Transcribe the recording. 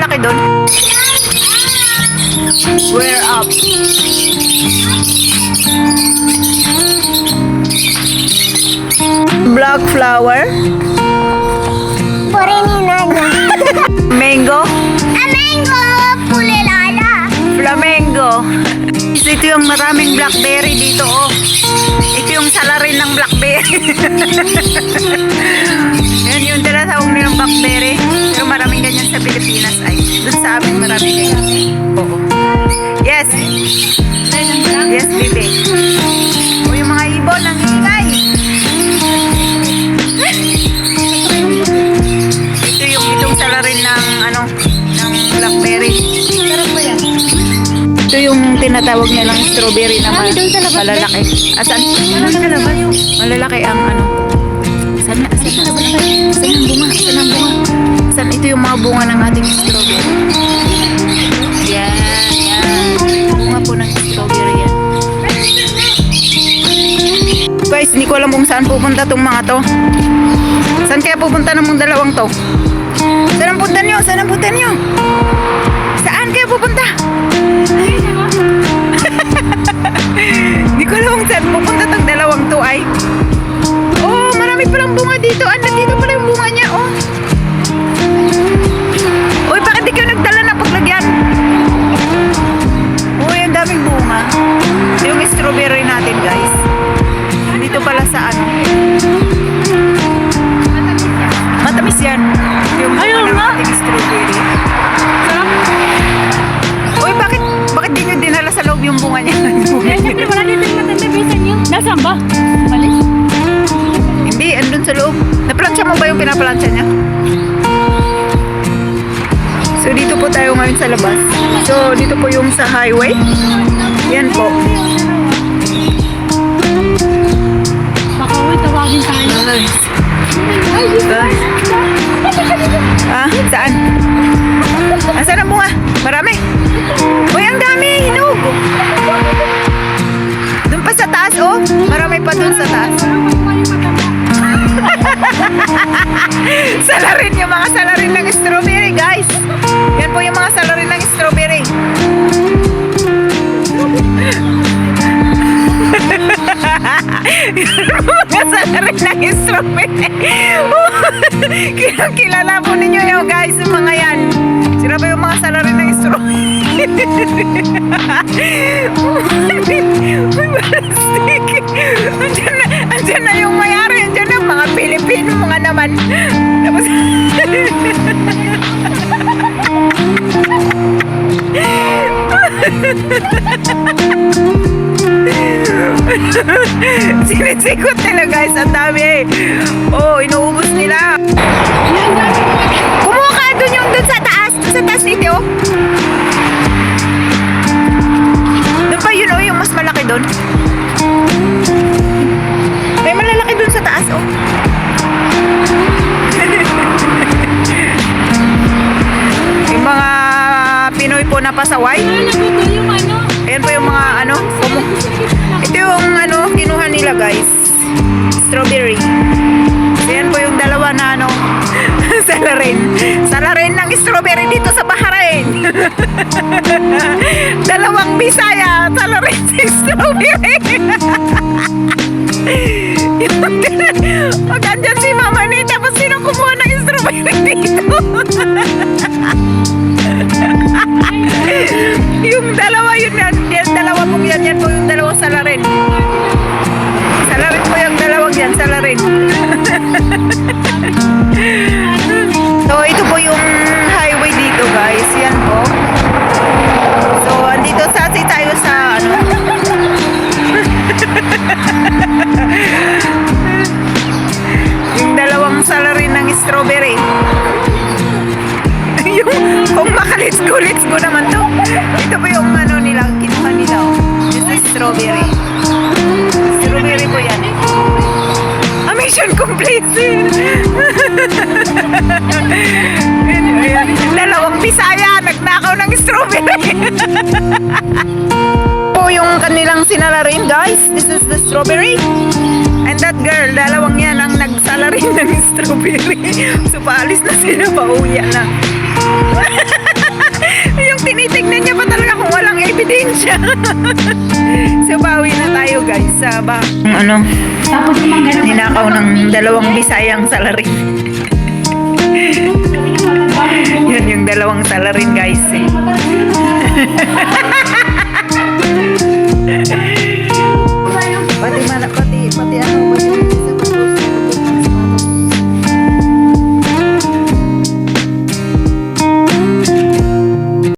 malaki doon? Where up? Black flower. Mango. Mango, pulilala. Flamengo. Ito yung maraming blackberry dito, oh. Ito yung salarin ng blackberry. Yan yung tinatawag nilang blackberry. Pero maraming ganyan sa Pilipinas ay. Doon sa amin maraming ganyan. Oo. Yes. Yes, baby. O yung mga ibon ang ingay. Itong salarin ng ng blackberry. Sarap ba yan? Ito yung tinatawag nilang strawberry na malalaki. Asan? Malalaki ang Asan ang bunga? Asan? Ito yung mga bunga ng ating strawberry. Yan. Bunga po ng strawberry yan. Guys, hindi ko alam kung saan pupunta tong mga to. Saan kaya pupunta ng mga dalawang to? Saan ang punta nyo? Saan kaya pupunta? Hindi ko alam kung saan pupunta tong dalawang to ay. Oh, marami palang bunga dito. Nandito pala yung bunga niya, oh. Uy, bakit di kayo nagdala na paglagyan? Uy, ang daming bunga. Yung strawberry natin, guys. Dito pala sa matamis yan. Yung bunga ng ating strawberry. Sarap. Uy, bakit di nyo dinala sa loob yung bunga niya? Siyempre, wala dito yung matatabisan nyo. Nasaan ba? Malis? Hindi, andun sa loob. Naplansya mo ba yung pinaplansya niya? So, dito po tayo ngayon sa labas. So, dito po yung sa highway. Yan po. Baka uy, tawagin tayo. Saan? Saan ang bunga? Marami. Uy, ang dami. Hinog. Doon pa sa taas, oh. Marami pa doon sa taas. Salarin, yung mga salarin ng strawberry, guys. Yan po yung mga salarin ng strawberry. Mga salarin ng strawberry. Kilala po ninyo yun, guys, yung mga yan. Sila ba yung mga salarin ng strawberry? Andyan na yung mayari. Andyan na mga Pilipino mga naman. Tapos sinisikot nila, guys. Ang dami. Oh, inuubos nila. Kumuha ka doon yung doon sa taas. Sa taas dito. Doon pa yun, oh, yung mas malaki doon. May malalaki doon sa taas, oh. Yung mga Pinoy po na pasaway. Ayan po yung mga ito yung kinuha nila, guys. Strawberry. Ayan po yung dalawa na salarin ng strawberry dito sa Bahrain. Dalawang Bisaya, salarin sa strawberry. Pag andyan si Mama ni, tapos sino kumuha ng strawberry dito? Yung dalawa yun yan. Dalawa po yan. Yan po yung dalawang salarin. Salarin po yung dalawang yan. Salarin. So, ito po yung highway dito, guys. Yan po. So, andito tayo sa yung dalawang salarin ng strawberry. Yung kung makalits-go naman to. Ito po yung nila, kinuha nila. This is strawberry. Strawberry po yan. Mission complete. Dalawang Bisaya nagnakaw ng strawberry. Po yung kanilang sinalarin, guys. This is the strawberry. And that girl, dalawang yan ang nagsalarin ng strawberry. So paalis na sila, pauwi na. siya. So, bawi na tayo guys sa ano, Tapos yung mga ninakaw ng 2 Bisayang salarin. Yun yung 2 salarin guys.